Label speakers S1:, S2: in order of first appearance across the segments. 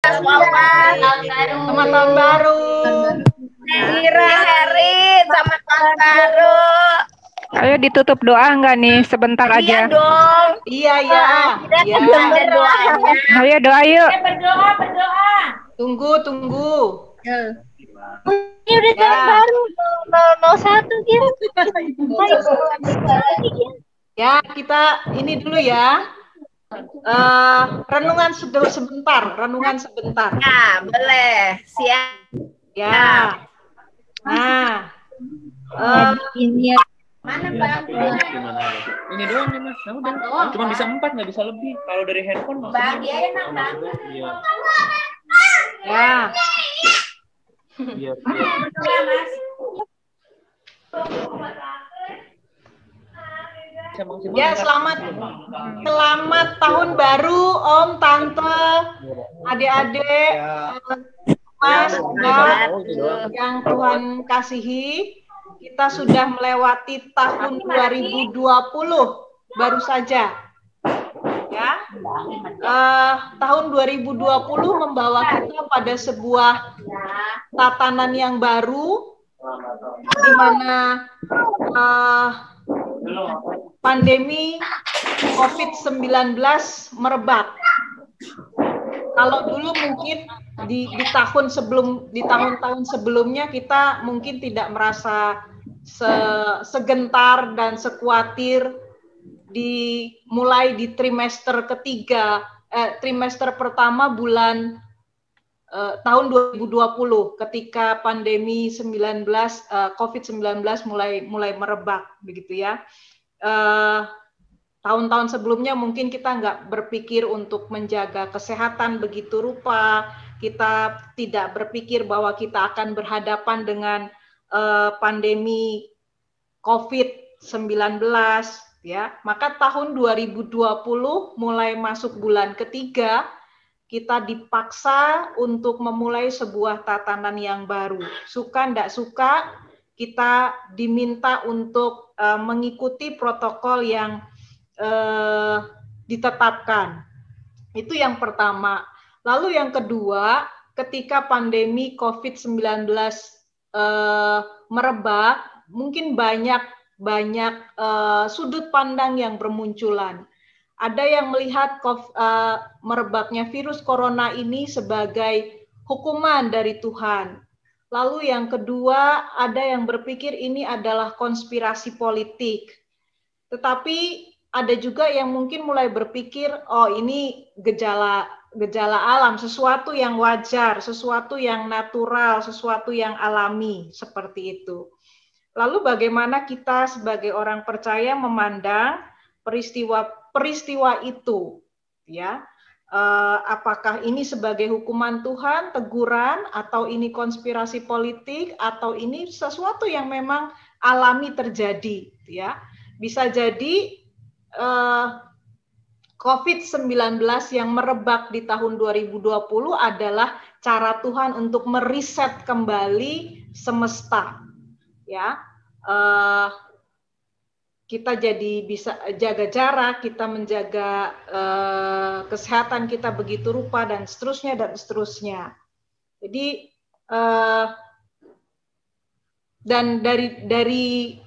S1: Mas Wawan.
S2: Selamat tahun baru.
S1: Ira, Heri, selamat tahun baru.
S3: Ayo ditutup doa nggak nih sebentar
S1: Iya
S3: aja?
S1: dong.
S2: Iya ya.
S1: Kita ada doanya.
S3: Ayo doa yuk.
S4: Berdoa.
S2: Tunggu.
S1: Ini udah tahun baru 001 gitu.
S2: Ya, kita ini dulu ya. Renungan sebentar.
S1: Nah, boleh. Siap.
S2: Ya. Nah.
S1: Mana Bang?
S5: Ini doang nih Mas. Nah, udah. Cuma bisa 4, nggak bisa lebih. Kalau dari handphone maksudnya.
S1: Bagi aja Bang.
S5: Iya.
S2: Ya.
S5: Biar.
S2: Ya, selamat tahun baru Om, Tante, adik-adik, Mas, Mbak, yang Tuhan kasihi. Kita sudah melewati tahun 2020 baru saja. Ya. Tahun 2020 membawa kita pada sebuah tatanan yang baru, di mana pandemi COVID-19 merebak. Kalau dulu mungkin di tahun-tahun sebelumnya kita mungkin tidak merasa segentar dan sekuatir mulai di trimester ketiga, trimester pertama bulan tahun 2020 ketika pandemi COVID-19 mulai merebak begitu ya. Tahun-tahun sebelumnya mungkin kita nggak berpikir untuk menjaga kesehatan begitu rupa, kita tidak berpikir bahwa kita akan berhadapan dengan pandemi COVID-19 ya. Maka tahun 2020 mulai masuk bulan ketiga, kita dipaksa untuk memulai sebuah tatanan yang baru. Suka nggak suka, kita diminta untuk mengikuti protokol yang ditetapkan. Itu yang pertama. Lalu yang kedua, ketika pandemi COVID-19 merebak, mungkin banyak sudut pandang yang bermunculan. Ada yang melihat merebaknya virus corona ini sebagai hukuman dari Tuhan. Lalu yang kedua, ada yang berpikir ini adalah konspirasi politik. Tetapi ada juga yang mungkin mulai berpikir, oh ini gejala alam, sesuatu yang wajar, sesuatu yang natural, sesuatu yang alami, seperti itu. Lalu bagaimana kita sebagai orang percaya memandang peristiwa itu, ya? Apakah ini sebagai hukuman Tuhan, teguran, atau ini konspirasi politik, atau ini sesuatu yang memang alami terjadi, ya? Bisa jadi COVID-19 yang merebak di tahun 2020 adalah cara Tuhan untuk meriset kembali semesta, ya. Kita jadi bisa jaga jarak, kita menjaga kesehatan kita begitu rupa dan seterusnya. Jadi dan dari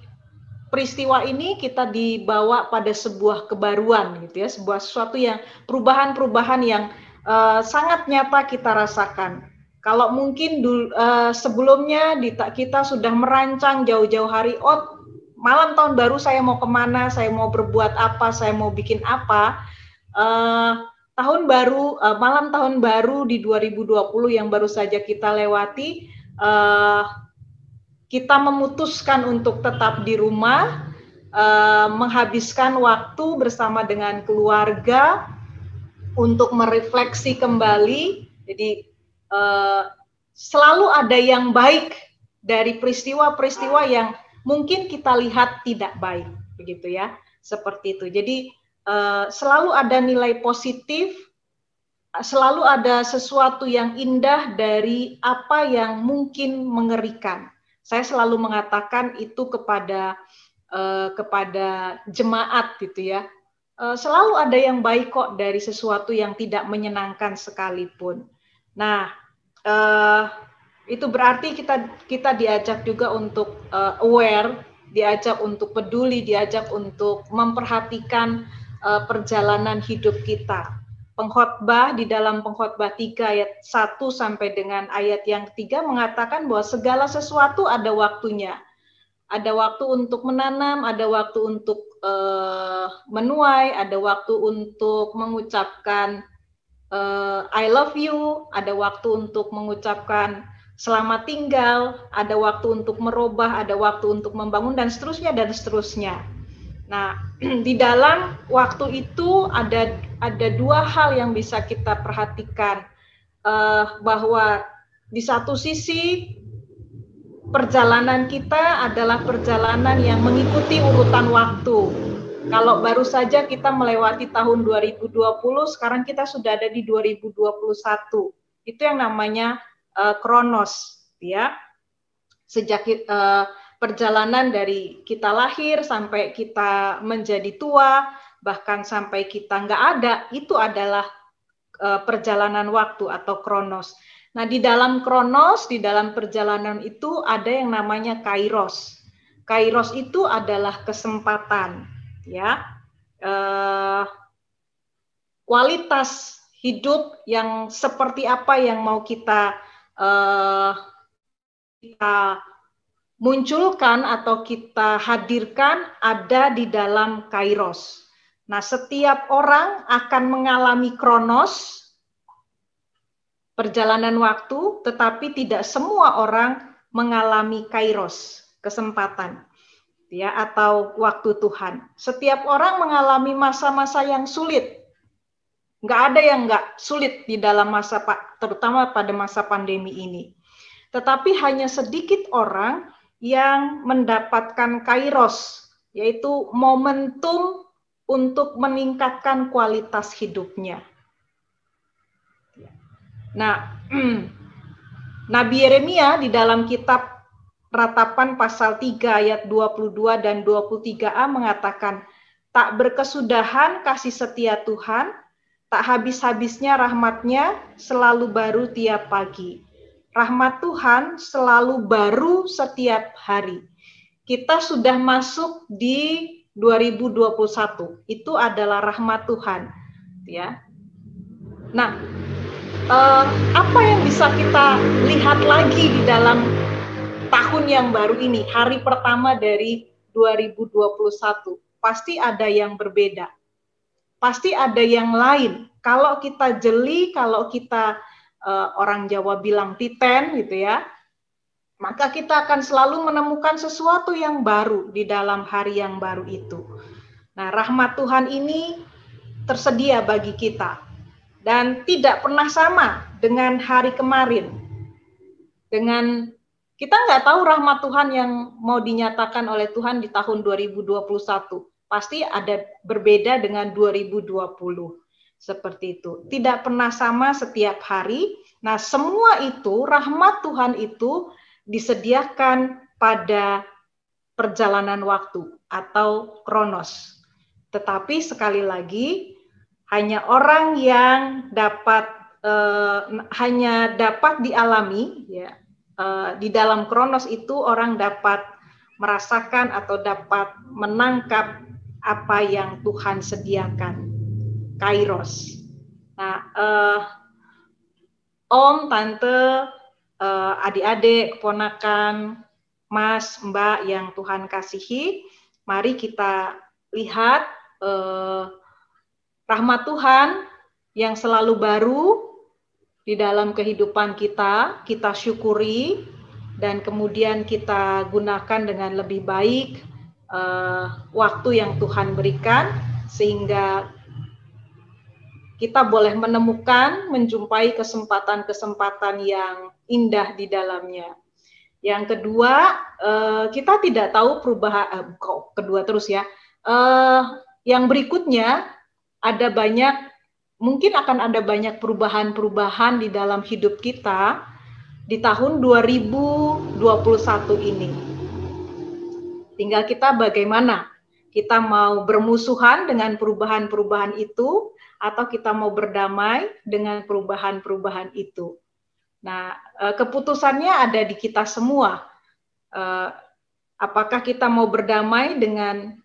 S2: peristiwa ini kita dibawa pada sebuah kebaruan gitu ya, sesuatu yang perubahan yang sangat nyata kita rasakan. Kalau mungkin sebelumnya kita sudah merancang jauh-jauh hari, malam tahun baru saya mau kemana, saya mau berbuat apa, saya mau bikin apa. Malam tahun baru di 2020 yang baru saja kita lewati, kita memutuskan untuk tetap di rumah, menghabiskan waktu bersama dengan keluarga untuk merefleksi kembali. Jadi selalu ada yang baik dari peristiwa-peristiwa yang mungkin kita lihat tidak baik, begitu ya, seperti itu. Jadi selalu ada nilai positif, selalu ada sesuatu yang indah dari apa yang mungkin mengerikan. Saya selalu mengatakan itu kepada jemaat gitu ya. Selalu ada yang baik kok dari sesuatu yang tidak menyenangkan sekalipun. Nah, itu berarti kita diajak juga untuk aware, diajak untuk peduli, diajak untuk memperhatikan perjalanan hidup kita. Pengkhotbah di dalam Pengkhotbah 3 ayat 1 sampai dengan ayat yang 3 mengatakan bahwa segala sesuatu ada waktunya. Ada waktu untuk menanam, ada waktu untuk menuai, ada waktu untuk mengucapkan I love you, ada waktu untuk mengucapkan selamat tinggal, ada waktu untuk merubah, ada waktu untuk membangun, dan seterusnya, dan seterusnya. Nah, di dalam waktu itu ada dua hal yang bisa kita perhatikan, bahwa di satu sisi perjalanan kita adalah perjalanan yang mengikuti urutan waktu. Kalau baru saja kita melewati tahun 2020, sekarang kita sudah ada di 2021. Itu yang namanya kronos, ya. Sejak perjalanan dari kita lahir sampai kita menjadi tua, bahkan sampai kita nggak ada, itu adalah perjalanan waktu atau kronos. Nah, di dalam kronos, di dalam perjalanan itu ada yang namanya kairos. Kairos itu adalah kesempatan, ya, kualitas hidup yang seperti apa yang mau kita munculkan atau kita hadirkan ada di dalam kairos. Nah, setiap orang akan mengalami kronos, perjalanan waktu, tetapi tidak semua orang mengalami kairos, kesempatan, ya, atau waktu Tuhan. Setiap orang mengalami masa-masa yang sulit. Nggak ada yang nggak sulit di dalam masa, terutama pada masa pandemi ini. Tetapi hanya sedikit orang yang mendapatkan kairos, yaitu momentum untuk meningkatkan kualitas hidupnya. Nah, Nabi Yeremia di dalam kitab Ratapan pasal 3 ayat 22 dan 23a mengatakan, tak berkesudahan kasih setia Tuhan, tak habis-habisnya rahmat-Nya selalu baru tiap pagi. Rahmat Tuhan selalu baru setiap hari. Kita sudah masuk di 2021. Itu adalah rahmat Tuhan, ya. Nah, apa yang bisa kita lihat lagi di dalam tahun yang baru ini, hari pertama dari 2021? Pasti ada yang berbeda. Pasti ada yang lain. Kalau kita jeli, kalau kita orang Jawa bilang titen gitu ya, maka kita akan selalu menemukan sesuatu yang baru di dalam hari yang baru itu. Nah, rahmat Tuhan ini tersedia bagi kita dan tidak pernah sama dengan hari kemarin. Dengan kita nggak tahu rahmat Tuhan yang mau dinyatakan oleh Tuhan di tahun 2021. Pasti ada berbeda dengan 2020. Seperti itu. Tidak pernah sama setiap hari. Nah, semua itu, rahmat Tuhan itu disediakan pada perjalanan waktu atau kronos. Tetapi sekali lagi, hanya orang yang hanya dapat dialami, ya, di dalam kronos itu orang dapat merasakan atau dapat menangkap apa yang Tuhan sediakan. Kairos. Nah, Om, Tante, adik-adik, keponakan, Mas, Mbak yang Tuhan kasihi, mari kita lihat rahmat Tuhan yang selalu baru di dalam kehidupan kita, kita syukuri, dan kemudian kita gunakan dengan lebih baik waktu yang Tuhan berikan, sehingga kita boleh menemukan, menjumpai kesempatan-kesempatan yang indah di dalamnya. Yang kedua, kita tidak tahu perubahan, kedua terus ya. Yang berikutnya, ada banyak, mungkin akan ada banyak perubahan-perubahan di dalam hidup kita di tahun 2021 ini. Tinggal kita bagaimana, kita mau bermusuhan dengan perubahan-perubahan itu, atau kita mau berdamai dengan perubahan-perubahan itu. Nah, keputusannya ada di kita semua. Apakah kita mau berdamai dengan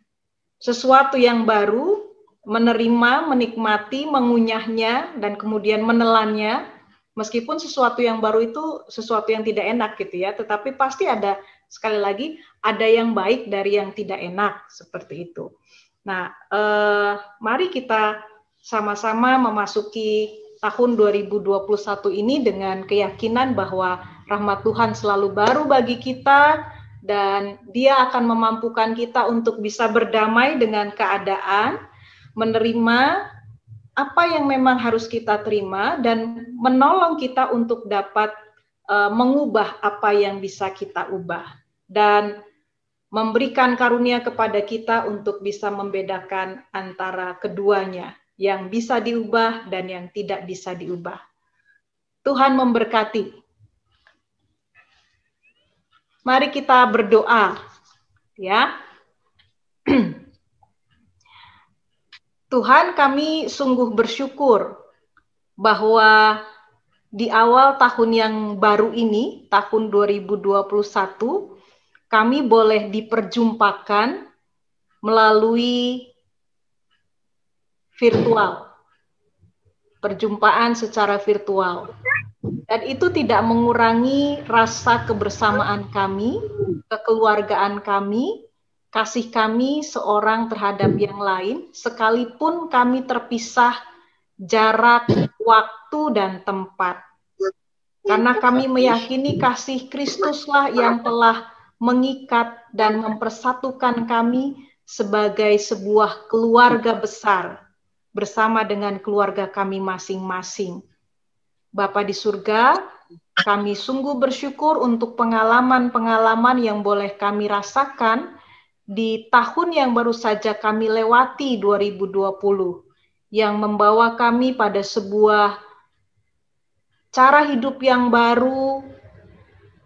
S2: sesuatu yang baru, menerima, menikmati, mengunyahnya, dan kemudian menelannya, meskipun sesuatu yang baru itu sesuatu yang tidak enak gitu ya, tetapi pasti ada, sekali lagi, ada yang baik dari yang tidak enak, seperti itu. Nah, mari kita sama-sama memasuki tahun 2021 ini dengan keyakinan bahwa rahmat Tuhan selalu baru bagi kita, dan Dia akan memampukan kita untuk bisa berdamai dengan keadaan, menerima apa yang memang harus kita terima, dan menolong kita untuk dapat mengubah apa yang bisa kita ubah, dan memberikan karunia kepada kita untuk bisa membedakan antara keduanya, yang bisa diubah dan yang tidak bisa diubah. Tuhan memberkati. Mari kita berdoa, ya. Tuhan, kami sungguh bersyukur bahwa di awal tahun yang baru ini, tahun 2021, kami boleh diperjumpakan melalui virtual, perjumpaan secara virtual. Dan itu tidak mengurangi rasa kebersamaan kami, kekeluargaan kami, kasih kami seorang terhadap yang lain, sekalipun kami terpisah jarak, waktu, dan tempat. Karena kami meyakini kasih Kristuslah yang telah mengikat dan mempersatukan kami sebagai sebuah keluarga besar bersama dengan keluarga kami masing-masing. Bapa di surga, kami sungguh bersyukur untuk pengalaman-pengalaman yang boleh kami rasakan di tahun yang baru saja kami lewati, 2020, yang membawa kami pada sebuah cara hidup yang baru,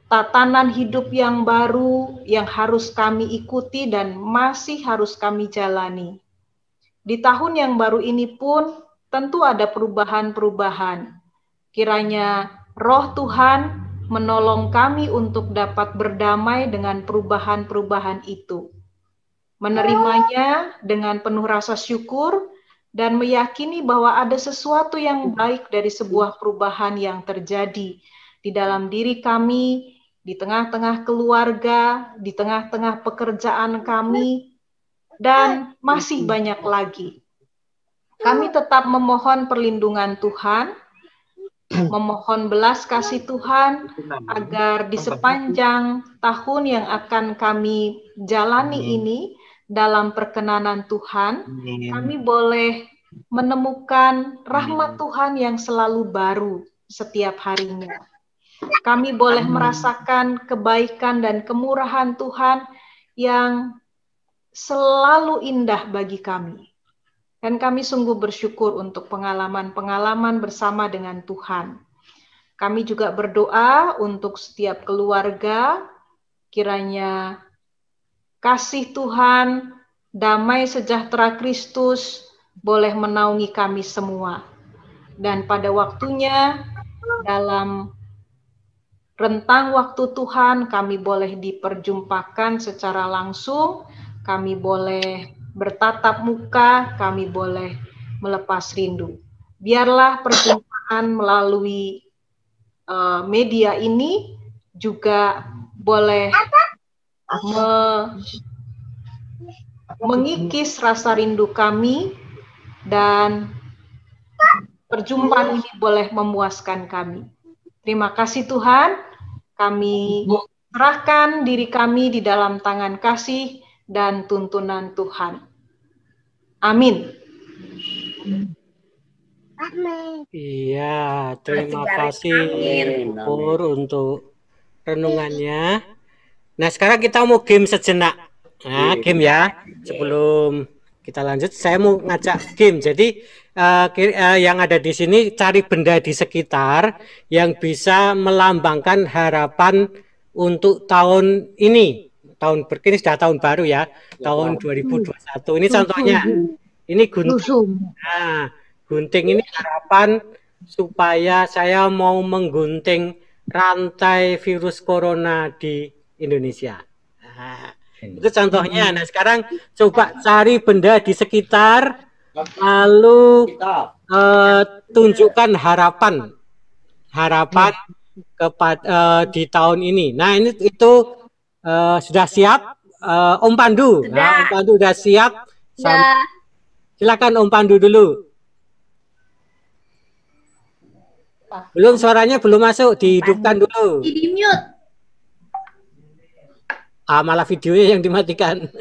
S2: tatanan hidup yang baru yang harus kami ikuti dan masih harus kami jalani. Di tahun yang baru ini pun tentu ada perubahan-perubahan. Kiranya Roh Tuhan menolong kami untuk dapat berdamai dengan perubahan-perubahan itu. Menerimanya dengan penuh rasa syukur dan meyakini bahwa ada sesuatu yang baik dari sebuah perubahan yang terjadi di dalam diri kami, di tengah-tengah keluarga, di tengah-tengah pekerjaan kami, dan masih banyak lagi. Kami tetap memohon perlindungan Tuhan, memohon belas kasih Tuhan agar di sepanjang tahun yang akan kami jalani ini dalam perkenanan Tuhan, kami boleh menemukan rahmat Tuhan yang selalu baru setiap harinya. Kami boleh merasakan kebaikan dan kemurahan Tuhan yang selalu indah bagi kami. Dan kami sungguh bersyukur untuk pengalaman-pengalaman bersama dengan Tuhan. Kami juga berdoa untuk setiap keluarga, kiranya kasih Tuhan, damai sejahtera Kristus boleh menaungi kami semua. Dan pada waktunya, dalam rentang waktu Tuhan, kami boleh diperjumpakan secara langsung, kami boleh bertatap muka, kami boleh melepas rindu. Biarlah perjumpaan melalui media ini juga boleh mengikis rasa rindu kami, dan perjumpaan ini boleh memuaskan kami. Terima kasih Tuhan, kami serahkan diri kami di dalam tangan kasih dan tuntunan Tuhan. Amin.
S4: Iya, terima kasih Pur untuk renungannya. Nah, sekarang kita mau game sejenak. Nah, game ya. Sebelum kita lanjut, saya mau ngajak game. Jadi yang ada di sini cari benda di sekitar yang bisa melambangkan harapan untuk tahun ini. Tahun ini sudah tahun baru ya, tahun 2021. Ini contohnya, ini gunting. Nah, gunting ini harapan supaya saya mau menggunting rantai virus corona di Indonesia. Nah, itu contohnya. Nah, sekarang coba cari benda di sekitar, lalu tunjukkan harapan kepada di tahun ini. Nah, ini itu sudah siap, Om Pandu. Nah, Om Pandu sudah siap. Silakan Om Pandu dulu. Belum, suaranya belum masuk, dihidupkan dulu.
S1: Di mute.
S4: Malah videonya yang dimatikan.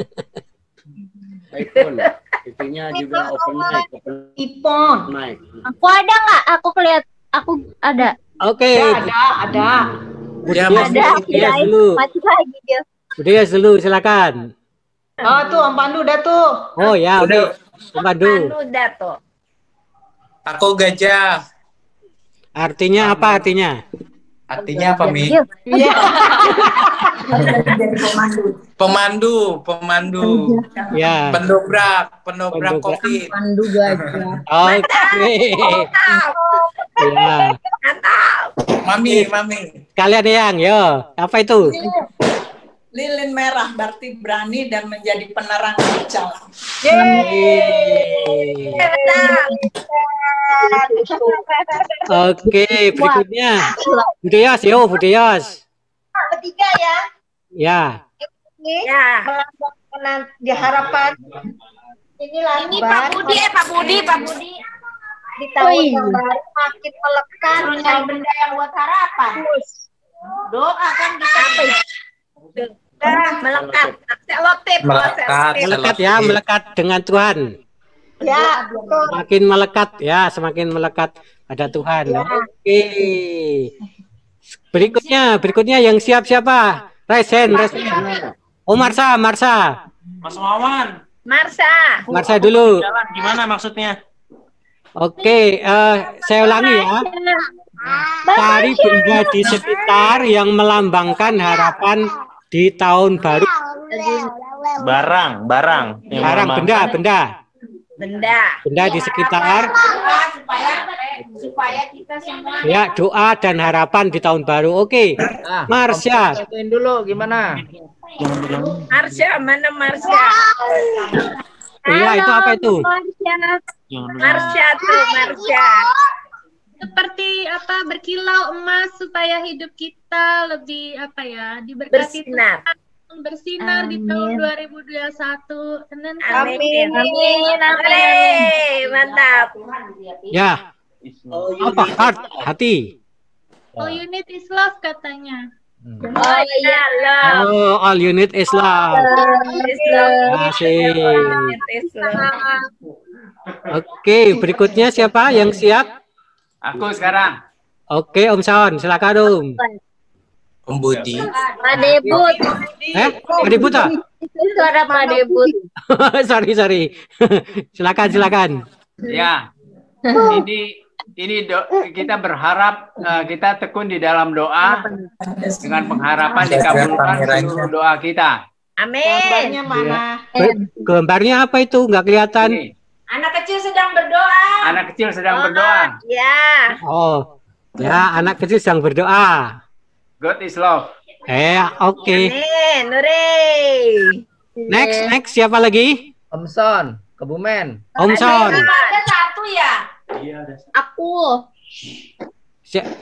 S6: iPhone, itunya juga open mic.
S2: iPhone.
S1: Aku ada nggak? Aku kelihat. Aku ada.
S4: Oke.
S2: Ada.
S4: Budias dulu.
S1: Mati lagi dia.
S4: Budias dulu, silakan.
S2: Oh tuh Om Pandu udah tuh.
S4: Oh ya, udah. Om Pandu.
S1: Udah tuh.
S7: Aku gajah.
S4: Artinya apa artinya?
S7: Artinya apa, Mi?
S2: Iya.
S7: Pemandu.
S4: Ya.
S7: Pendobrak COVID.
S1: Pandu gajah.
S4: Oke. Ya.
S7: Mami.
S4: Kalian yang, yo. Apa itu?
S8: Lilin merah berarti berani dan menjadi penerang jalan.
S4: Oke, berikutnya. Budias, yo, Budias.
S1: Ketiga ya.
S4: Ya.
S1: Ya.
S2: Di harapan.
S1: Ini Pak Budi.
S2: Di tahun yang baru makin melekat.
S1: Benda yang buat harapan. Doa kan kita melekat.
S4: Melekat ya, melekat dengan Tuhan.
S2: Ya, betul.
S4: Semakin melekat pada Tuhan. Oke. Berikutnya yang siap siapa? Raise hand. Oh, Marsa.
S5: Mas Mawan.
S4: Marsa dulu.
S5: Jalan gimana maksudnya?
S4: Oke, saya ulangi ya. Cari benda di sekitar yang melambangkan harapan di tahun baru.
S5: Barang.
S4: Benda di sekitar.
S1: supaya kita semua
S4: Ya, doa dan harapan di tahun baru. Oke. Marsha.
S9: Satuin dulu gimana?
S1: Mana Marsha?
S4: Iya, itu apa itu?
S1: Marsha.
S10: Seperti apa, berkilau emas supaya hidup kita lebih apa ya, diberkati
S1: Bersinar.
S10: Tuhan, bersinar di tahun 2021.
S1: Amin. Mantap.
S4: Ya. Apa? Hati.
S10: All you need is love katanya.
S1: Oh iya, love.
S4: Oh, all you need is love. Asik. Oke, berikutnya siapa yang siap?
S7: Aku sekarang.
S4: Oke, Om Son, silakan Om.
S7: Om Budi.
S1: Pak Debut.
S4: Pak Debut ah?
S1: Itu suara Pak Debut.
S4: sorry. Silakan.
S6: Ya. Ini kita berharap kita tekun di dalam doa dengan pengharapan dikabulkan seluruh doa kita.
S1: Amin.
S2: Gambarnya mana?
S4: Gambarnya apa itu? Nggak kelihatan.
S6: Ini,
S1: Anak kecil sedang berdoa.
S6: anak kecil sedang berdoa.
S1: Ya.
S4: Oh, ya anak kecil sedang berdoa.
S6: God is love.
S4: Oke.
S1: Amin. Hooray.
S4: Next siapa lagi?
S9: Om Son, Kebumen.
S4: Om Son.
S1: Ada satu ya? Aku.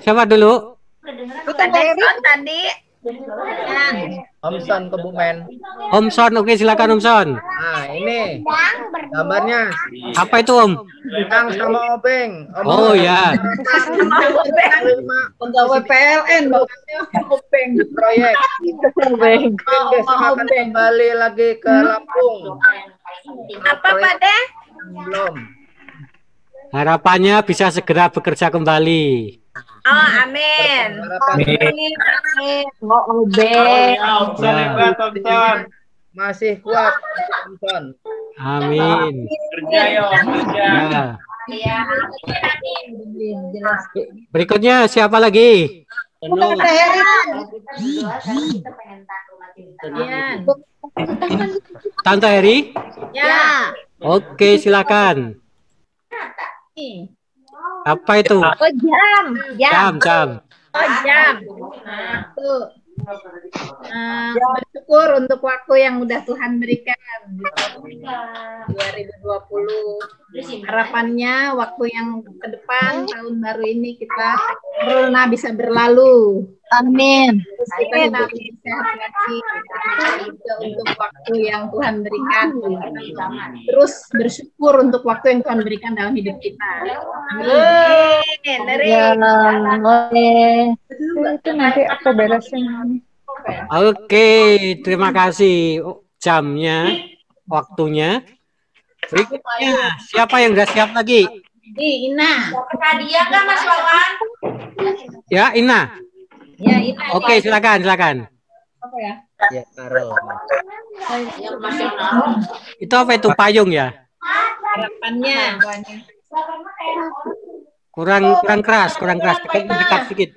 S4: Siapa dulu?
S1: Ada Son tadi.
S9: Om Son, Kebumen.
S4: Om Son, oke silakan Om Son.
S9: Nah, ini gambarnya
S4: Apa itu Om?
S9: Kang sama Obeng.
S4: Oh ya.
S8: Pegawai PLN
S9: Obeng di proyek. Obeng besok akan kembali lagi ke Lampung.
S1: Apa Pak De?
S9: Belum.
S4: Harapannya bisa segera bekerja kembali.
S1: Oh, amin.
S6: Oh,
S4: Ya.
S9: Masih kuat Om Son.
S4: Amin.
S5: Kerja
S4: Ya.
S1: Iya.
S4: Berikutnya siapa lagi? Tante Heri?
S1: Ya.
S4: Oke, silakan. Apa itu?
S1: Oh, jam.
S4: Jam.
S9: jam. Waktu. Bersyukur untuk waktu yang udah Tuhan berikan 2020. Harapannya waktu yang ke depan tahun baru ini kita corona bisa berlalu. Amin. Terus kita lebih sehat lagi untuk waktu yang Tuhan berikan. Terus bersyukur untuk waktu yang Tuhan berikan dalam hidup kita. Amin.
S3: Itu nanti aku beresin.
S4: Oke, terima kasih jamnya, waktunya. Berikutnya, siapa yang udah siap lagi?
S9: Ina.
S1: Dia kan Mas Wawan?
S4: Ya, Ina.
S9: Ya, Ina.
S4: Oke, silakan.
S9: Apa ya?
S7: Ya, taruh.
S4: Itu apa itu payung ya?
S9: Harapannya.
S4: Kurang keras. Pakai dekat sedikit.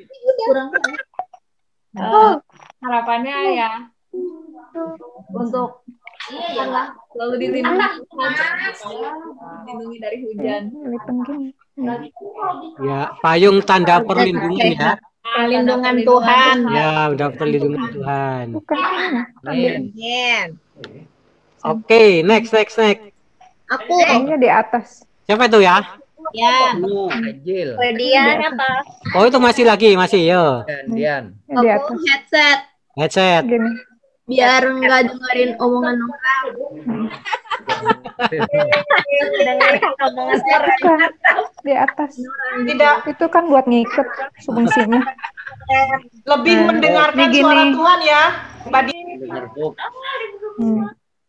S9: Harapannya ya untuk selalu dilindungi dari hujan.
S4: Ya, payung tanda perlindungan ya.
S9: Perlindungan Tuhan.
S4: Ya, udah perlindungan Tuhan.
S9: Amin.
S4: Oke, next.
S9: Aku.
S3: Kayaknya di atas.
S4: Siapa itu ya?
S9: Ya.
S7: Ajil.
S9: Dian apa?
S4: Oh, itu masih, yo.
S7: Dian.
S3: Di atas.
S9: Aku headset.
S3: Gini.
S9: Biar nggak dengerin omongan orang.
S3: Di atas.
S2: Tidak.
S3: Itu kan buat ngiket fungsinya.
S2: Lebih mendengarkan
S3: Begini.
S2: suara Tuhan ya, Mbak Di.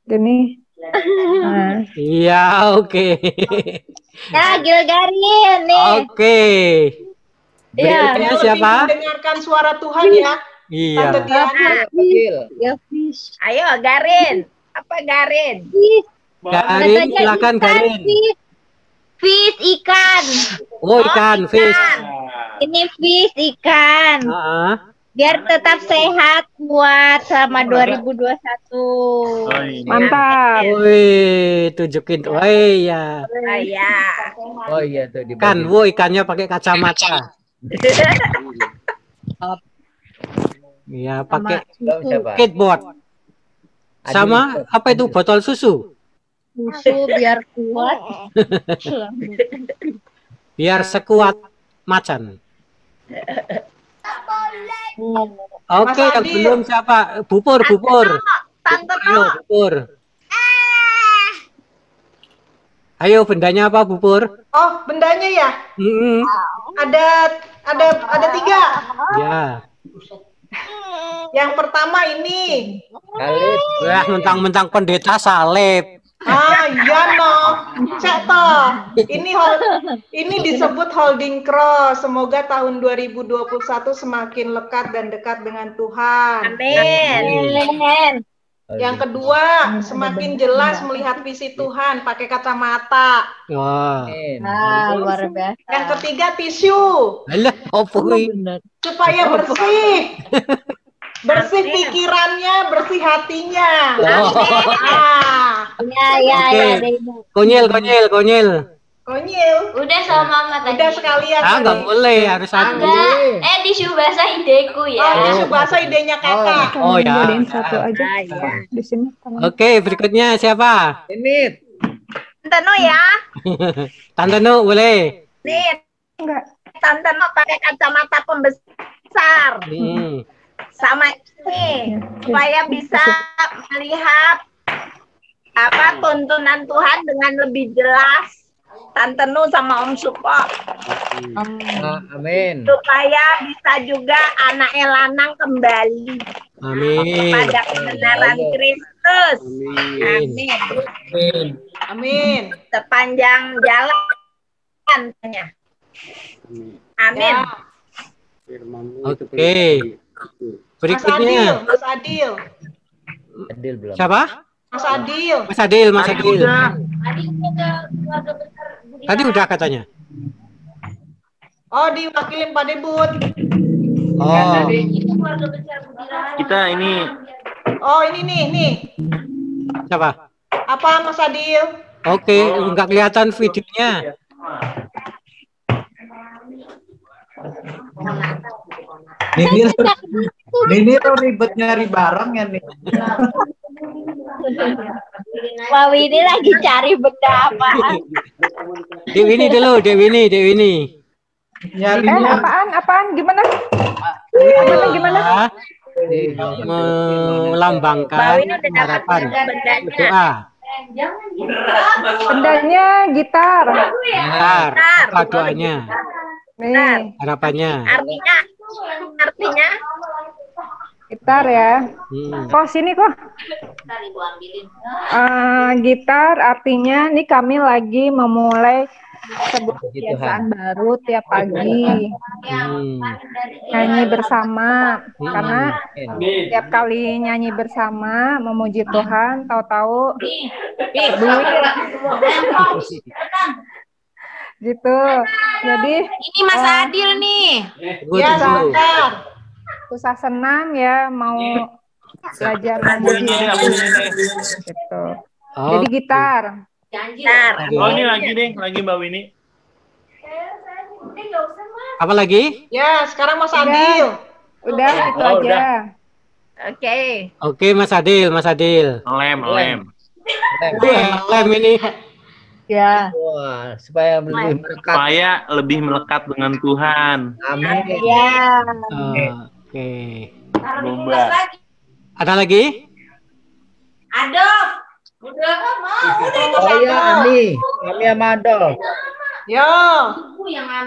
S3: Gini. Nah.
S4: Iya, oke.
S9: Ya, Gilgarin nih.
S4: Oke. Berikutnya siapa?
S2: Mendengarkan suara Tuhan ya.
S4: Iya.
S2: Tante Diana.
S9: Ayo, Garin. Apa Garin?
S4: Garin, silakan Garin.
S9: Fish ikan.
S4: Oh, ikan, fish.
S9: Ini fish ikan. Biar tetap sehat buat sama 2021.
S3: Mantap.
S4: Woi, tunjukin. Woi, ya.
S9: Iya.
S7: Oh iya tuh di
S4: Ikan, ikannya pakai kacamata. Iya, pakai skateboard. Sama apa itu botol susu?
S9: Susu biar kuat.
S4: Biar sekuat macan. Oke, yang belum siapa? Bupur.
S9: Tante
S4: Ayo, Bupur. Ayo, bendanya apa, Bupur?
S2: Oh, bendanya ya? Ada 3.
S4: Ya.
S2: Yang pertama ini.
S7: Salib.
S4: Wah, mentang-mentang pendeta salib.
S2: Iya no. Cek toh. Ini disebut holding cross. Semoga tahun 2021 semakin lekat dan dekat dengan Tuhan.
S9: Amin.
S2: Yang kedua, semakin jelas melihat visi Tuhan pakai kacamata.
S4: Wah.
S9: Luar biasa.
S2: Yang ketiga, tisu.
S4: Alah,
S2: Supaya bersih. Bersih pikirannya, bersih hatinya.
S9: Ya.
S4: Konyil.
S2: Konyil.
S1: Udah sama Mama tadi.
S2: Udah sekalian.
S4: Nggak boleh, harus satu.
S1: Tisu basah ideku ya.
S2: Tisu basah idenya kakak.
S4: Oh ya.
S3: Jadiin satu aja. Di sini.
S4: Oke, berikutnya siapa?
S7: Ini.
S9: Tante Nu ya.
S4: Tante Nu boleh.
S9: Nih.
S3: Enggak.
S9: Tante Nu pakai kacamata pembesar. Sama ini supaya bisa melihat apa tuntunan Tuhan dengan lebih jelas. Tante Nu sama Om Supo.
S7: Amin.
S9: Supaya bisa juga anaknya lanang kembali
S4: Amin.
S9: pada kebenaran Kristus.
S2: Amin.
S9: Sepanjang jalan. Amin.
S4: Oke. Berikutnya.
S2: Mas Adil.
S7: Adil belum.
S4: Siapa?
S2: Mas Adil.
S4: Mas Adil. Tadi udah katanya.
S2: Oh, diwakilin Pak Debut.
S4: Oh.
S5: Kita ini.
S2: Oh, ini nih.
S4: Siapa?
S2: Apa Mas Adil?
S4: Oke, nggak kelihatan videonya.
S11: Ini lo ribet nyari barang ya nih.
S12: Wah, ini lagi cari benda apaan?
S4: Dewi ini.
S3: Apaan? Gimana?
S4: Melambangkan harapan. Doa.
S3: Bendanya gitar.
S4: Apa doanya?
S3: Nih.
S4: Harapannya.
S12: Artinya
S3: Gitar ya. Kok sini kok. Gitar artinya nih kami lagi memulai sebuah kebiasaan baru tiap pagi. Nyanyi bersama. Karena tiap kali nyanyi bersama memuji Tuhan, tahu-tahu duit gitu. Jadi
S1: ini Mas Adil nih.
S3: Ya, susah senang ya mau belajar memuji gitu. Jadi gitar.
S5: Oh, ini lagi Mbak Winnie.
S4: Apa lagi?
S2: Ya, sekarang Mas Adil.
S3: Udah itu aja.
S12: Oke,
S4: Mas Adil.
S5: Lem.
S4: Lem ini.
S12: Ya.
S7: Wah, supaya
S5: lebih melekat dengan Tuhan.
S7: Amin.
S12: Ya.
S4: Oke.
S5: Bomba.
S4: Ada lagi?
S1: Aduh. Udah mau.
S7: Oh iya, Ami sama Adolf.
S2: Yo.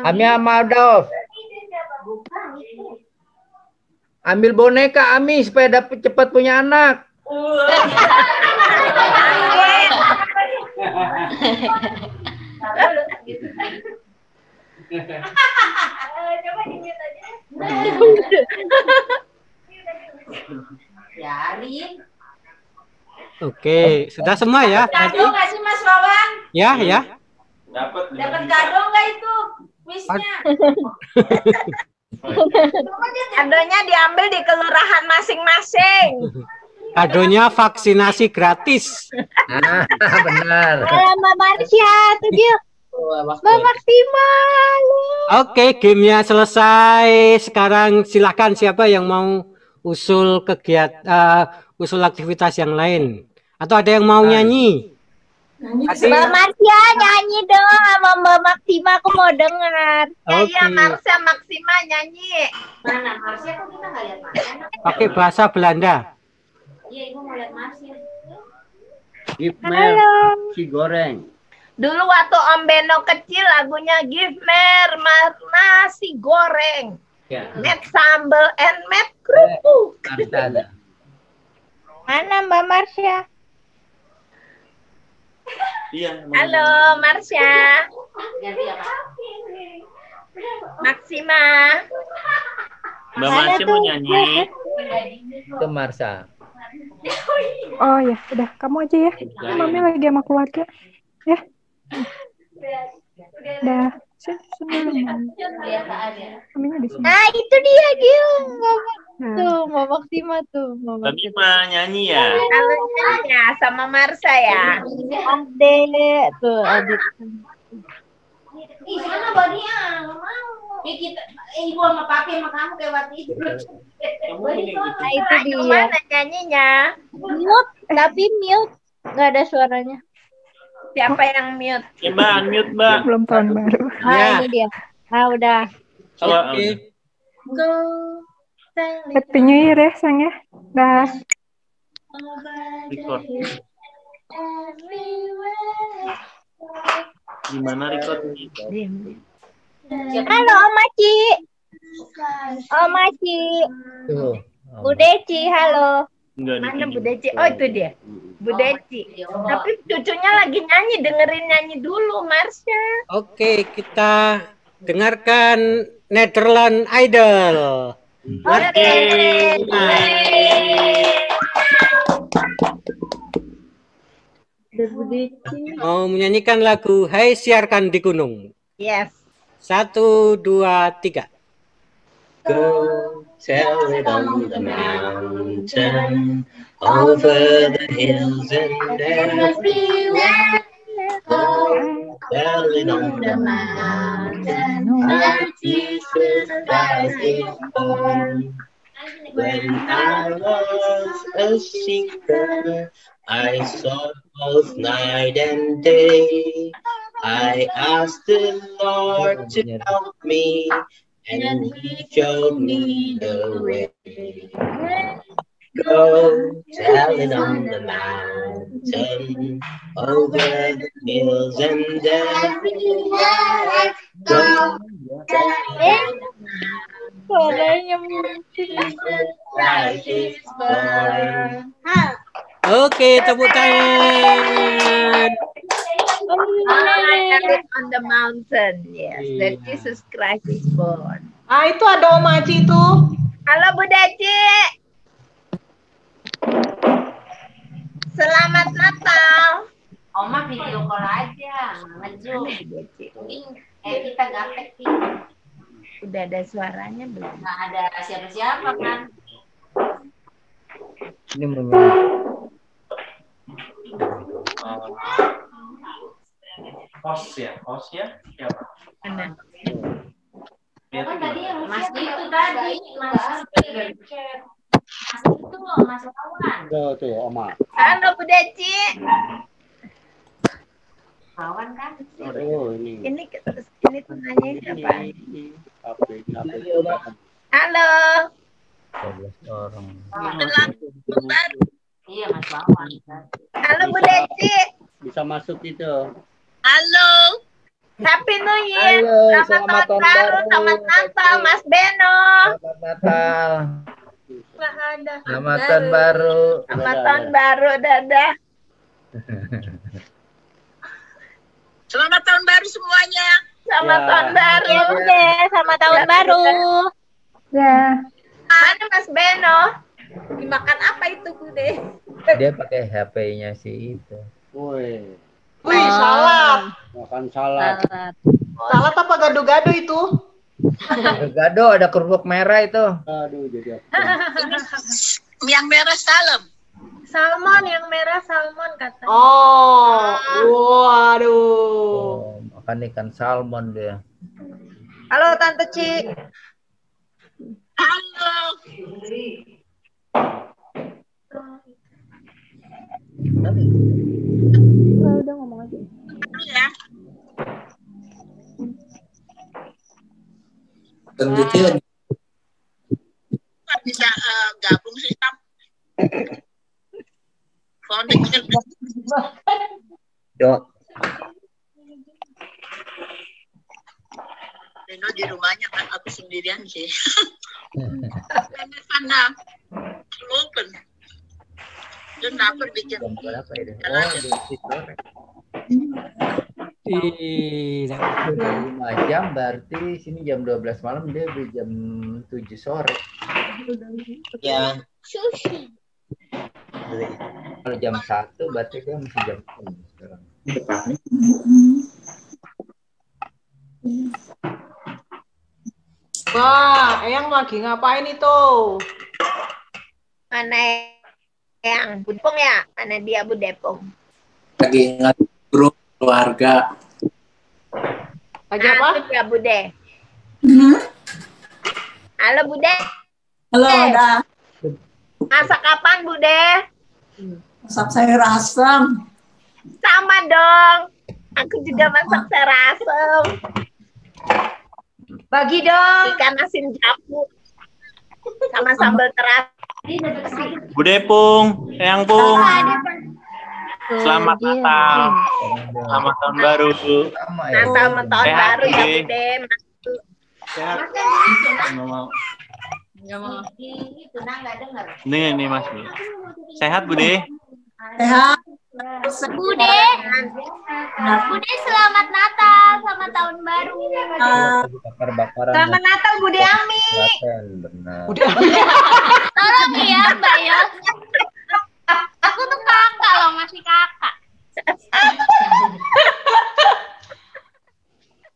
S7: Ami sama Adolf. Ambil boneka Ami supaya dapat cepat punya anak.
S4: Oke, sudah semua ya?
S1: Kado nggak sih Mas Wawan?
S4: Ya.
S1: Dapat kado nggak itu kuisnya?
S12: Kadonya diambil di kelurahan masing-masing.
S4: Kadonya vaksinasi gratis.
S7: Benar.
S12: Mbak Marsha, tuh dia. Mbak Maksimal.
S4: Oke, gamenya selesai. Sekarang silakan siapa yang mau usul usul aktivitas yang lain. Atau ada yang mau nyanyi?
S12: Mbak Marsha nyanyi dong sama Mbak Maksima, aku mau dengar.
S4: Oke.
S12: Ya, Marsha Maksima nyanyi.
S1: Mana Marsha kok kita nggak lihat Marsha?
S4: Pakai bahasa Belanda.
S1: Iya, ibu mau lihat Marsha.
S6: Give si goreng.
S12: Dulu waktu Om Beno kecil lagunya Give Mer nasi goreng.
S6: Ya.
S12: Met sambal and met kerupuk.
S7: Ada.
S12: Mana Mbak Marsha?
S5: Iya.
S12: Halo Marsha. Maksima.
S5: Mbak Marsha mau nyanyi.
S7: Itu Marsha.
S3: Oh ya, udah kamu aja ya. Mami lagi sama keluarga. Ya. Udah.
S12: Nah, itu dia Gil. Tuh, Mbak Maksima tuh.
S5: Tadi mah nyanyi ya.
S12: Kalau nyanyi ya sama Marsha ya. Adek tuh, adik.
S1: Ih, sana Badia, nggak mau. Ibu sama papi sama kamu kayak waktu itu.
S12: Nah, itu dia. Gimana nyanyinya? Mute, tapi mute. Nggak ada suaranya. Siapa yang mute?
S5: Ya, Mbak, unmute, Mbak.
S3: Belum tahun baru.
S12: Ini dia. Ah, udah.
S4: Oke.
S12: Go.
S3: Happy New Year ya, sayang ya. Dah.
S5: Record. Gimana recordnya?
S12: Halo Om Aci. Om Aci.
S7: Tuh.
S12: Bu Deci, halo.
S5: Enggak,
S12: Mana Bu Deci? Oh, itu dia. Bu Deci. Tapi cucunya lagi nyanyi, dengerin nyanyi dulu, Marsha.
S4: Oke, kita dengarkan Netherlands Idol.
S12: Oke.
S4: Mau menyanyikan lagu Hai Siarkan di Gunung.
S12: Yes.
S4: 1, 2, 3.
S13: Go tell it on the mountain, over the hills and everywhere. Go tell it on the mountain, Our Jesus Christ is born. When I was a seeker, I sought both night and day. I asked the Lord to help me, and He showed me the way. Go tell it on the mountain, over the hills and everywhere. Go tell it. Christ is born.
S4: Oke, tepuk tangan.
S12: On the mountain, yes, that Jesus Christ is born.
S2: Ah, itu ada Om Aci itu.
S12: Halo Bu Deci. Selamat Natal.
S1: Oma video call aja, ngejuk. Kita gaptek sih.
S12: Udah ada suaranya belum?
S1: Nggak ada siapa-siapa kan?
S7: Ini
S5: Host ya, siapa?
S12: Mana?
S1: Kan tadi yang Mas itu tadi, Mas itu loh, Mas Lawan.
S4: Tuh, Oma.
S12: Halo Bu Deci.
S1: Lawan kan?
S4: Oh, ini.
S12: Ini tengahnya siapa? Halo.
S7: 12 orang.
S1: Iya, Mas Lawan.
S12: Halo Bu Deci.
S4: Bisa masuk itu.
S12: Halo. Happy New Year.
S7: Halo,
S12: Selamat tahun baru. Selamat Natal, Mas Beno.
S7: Selamat Natal.
S12: Selamat
S7: Selamat tahun baru.
S12: Selamat tahun baru, dadah. Selamat tahun baru semuanya. Selamat tahun baru.
S10: Ya, Bude. Selamat tahun baru.
S3: Ya.
S12: Mana Mas Beno? Dimakan apa itu, Bude?
S7: Dia pakai HP-nya sih itu.
S4: Wih,
S2: salad.
S4: makan salad.
S2: Salad apa gado-gado itu?
S7: Gado ada kerupuk merah itu.
S4: Aduh, jadi apa?
S12: Yang merah
S10: Salmon, yang merah salmon katanya.
S2: Oh, waduh.
S7: Oh, makan ikan salmon dia.
S12: Halo Tante Ci. Halo.
S3: Udah ngomong aja.
S12: Ya.
S13: Tentunya
S12: Bisa gabung sih Sam. Koneknya.
S7: Dok.
S12: Beno di rumahnya kan aku sendirian sih. Sana open. Dan dapur bikin.
S7: Berapa ini? Oh, di sore. 5 jam berarti sini jam 12 malam, dia di jam 7 sore.
S13: ya
S12: Sushi.
S7: Kalau jam 1 berarti dia masih jam 10 sekarang.
S2: Wah, Eyang lagi ngapain itu?
S12: Mana yang Budepong ya? Mana dia Budepong?
S13: lagi ngadu grup keluarga.
S2: Lagi apa?
S12: Ya Bude. Halo Bude.
S8: Halo, udah.
S12: Masak kapan Bude?
S8: Masak sayur asam.
S12: Sama dong. Aku juga masak sayur asam. Bagi dong. Ikan asin japu. Sama sambal terasi.
S5: Bude Pung, Eyang Pung. Selamat Natal. Selamat tahun baru.
S12: Natal tahun
S5: Sehat,
S12: baru ya
S5: Bude.
S12: Bude.
S5: Sehat. Nggak mau.
S1: Itu nah nggak dengar.
S5: Nih Mas. Sehat Bude.
S8: Sehat.
S10: Bude. Bude selamat Natal, selamat tahun baru.
S7: Bakar-bakaran.
S12: Selamat Natal Bude Ami.
S7: Benar.
S10: Tolong ya Mbak ya. Aku tuh kakak loh, masih kakak.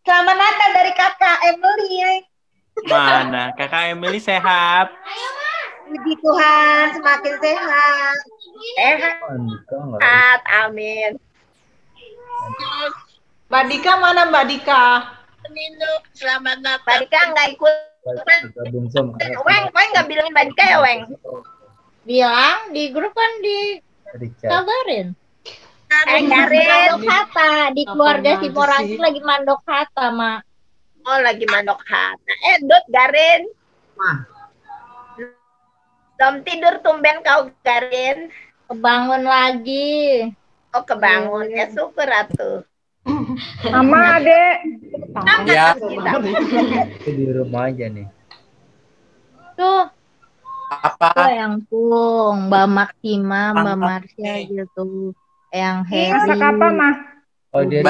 S12: Selamat Natal dari kakak Emily ya.
S5: Mana? Kakak Emily sehat.
S12: Puji Tuhan, semakin sehat. Sehat, amin.
S2: Mbak Dika mana Mbak Dika?
S12: Nino. Selamat Natal. Mbak Dika nggak ikut. Weng, nggak bilangin Mbak Dika ya, Weng? Bilang di grup kan dikabarin. Mandok Hatta di keluarga si Moranti lagi mandok Hatta, Mak. Oh, lagi mandok Hatta. Dot Garin. Belum tidur tumben kau, Garin. Kebangun lagi. Oh, kebangun. Ya syukur atuh.
S3: Mama, Adek.
S7: Ya. Di rumah aja nih.
S9: Tuh.
S7: Apa?
S9: Tuh yang Tung, Mbak Maksima, Mbak Marsha gitu. Yang Heri.
S3: Masak apa, Mah?
S7: Oh, dia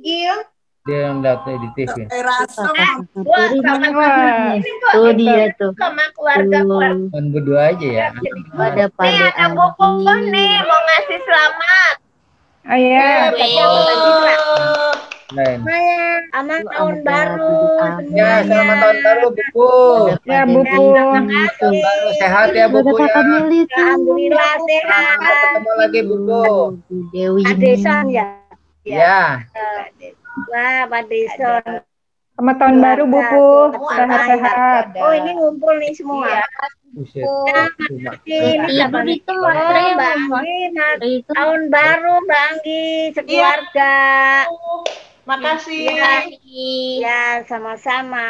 S12: Gil.
S7: yang data di TV.
S9: Tuh dia tuh.
S12: Sama keluarga.
S7: Kan berdua aja ya.
S9: Ada
S12: Nih ada Bobo nih mau ngasih selamat.
S3: Oh iya.
S12: Aman tahun baru
S7: Ya,
S12: semuanya.
S7: selamat tahun baru, Buku.
S3: Ya, Buku.
S7: Sehat ya, Buku ya.
S12: Alhamdulillah sehat.
S7: Ketemu lagi, Buku.
S9: Dewi.
S12: Adesan ya.
S7: Ya.
S12: Wah, Pak Deson.
S3: Selamat tahun baru, Buku. Sehat-sehat.
S12: Oh, ini ngumpul nih semua.
S7: Buset.
S12: Ini itu Mbak Anggi. Tahun baru Mbak Anggi sekeluarga.
S2: Makasih.
S12: Ya, sama-sama.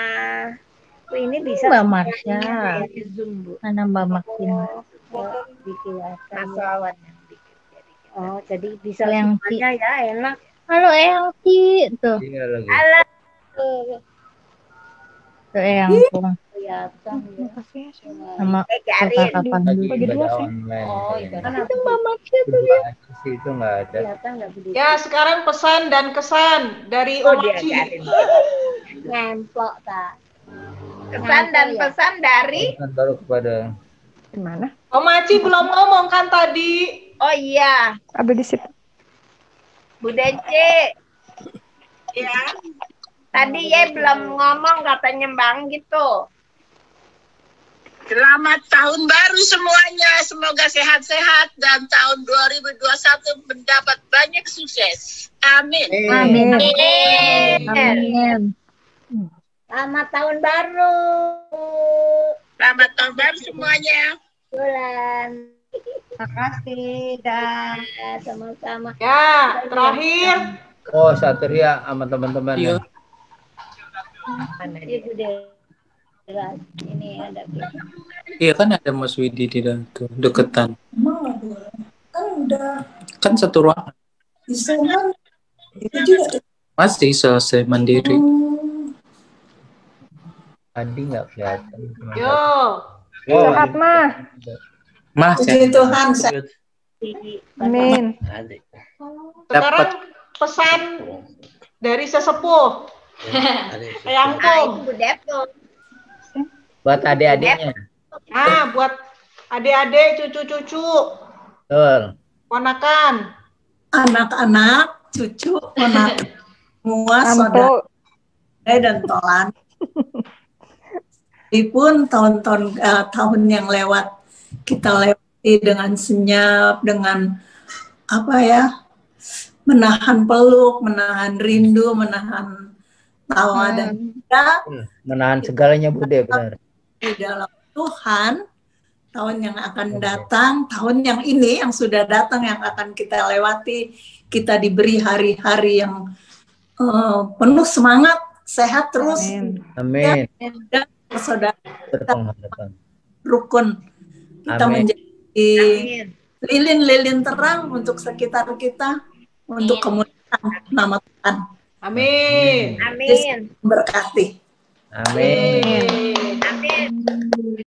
S12: Ini bisa
S9: Mbak Marsha. Mana Mbak Maksima?
S12: Oh, jadi bisa
S9: yang
S12: semuanya ya, enak.
S9: Halo Elki tuh.
S7: Iya lagi.
S12: Halo.
S9: Tuh yang Tung. Sama kakak Pandu.
S12: Oh,
S9: Itu Mbak Maksima tuh ya.
S7: Itu nggak ada.
S2: Ya, sekarang pesan dan kesan dari Om Aci.
S12: Ngemplok tak. Kesan dan pesan dari
S7: Pesan baru kepada
S3: Gimana?
S2: Om Aci belum ngomong kan tadi?
S12: Oh iya,
S3: Ada di situ.
S12: Bu Dece. Ya. Tadi ya belum ngomong katanya Bang gitu.
S14: Selamat tahun baru semuanya. Semoga sehat-sehat dan tahun 2021 mendapat banyak sukses. Amin.
S9: Amin.
S12: Amin. Selamat tahun baru.
S14: Selamat tahun baru semuanya.
S12: Bulan. Makasih dan sama-sama.
S2: Ya, terakhir.
S7: Oh, Satria sama teman-teman.
S5: Iya.
S12: Ibu ini ada.
S5: Iya kan ada Mas Widi di dalam tuh deketan.
S8: Kan udah
S5: Kan satu ruangan.
S8: isoman. Itu juga.
S5: Masih selesai mandiri.
S7: Andi nggak kelihatan.
S2: Yo.
S3: Sehat, Mah.
S5: Mas
S8: Puji Tuhan. Sehat.
S3: Amin.
S2: Sekarang pesan dari sesepuh. Eyang Tung.
S12: Ibu Depo.
S7: Buat adik-adiknya.
S2: Ah, buat adik-adik, cucu-cucu,
S7: Betul.
S2: ponakan.
S8: Anak-anak, cucu, ponakan, semua saudara dan tolan. Meskipun tahun yang lewat kita lewati dengan senyap, dengan apa ya, menahan peluk, menahan rindu, menahan tawa dan kita
S7: Menahan segalanya, Bude, benar.
S8: di dalam Tuhan. Tahun yang akan datang, tahun yang ini yang sudah datang yang akan kita lewati, kita diberi hari-hari yang penuh semangat, sehat terus.
S7: Amin.
S8: Dan saudara
S7: Berpengharapan.
S8: rukun kita
S7: Amin.
S8: menjadi lilin-lilin terang untuk sekitar kita, untuk kemuliaan nama Tuhan.
S2: Amin.
S12: Amin.
S8: Berkati.
S7: Amin.
S12: Amin.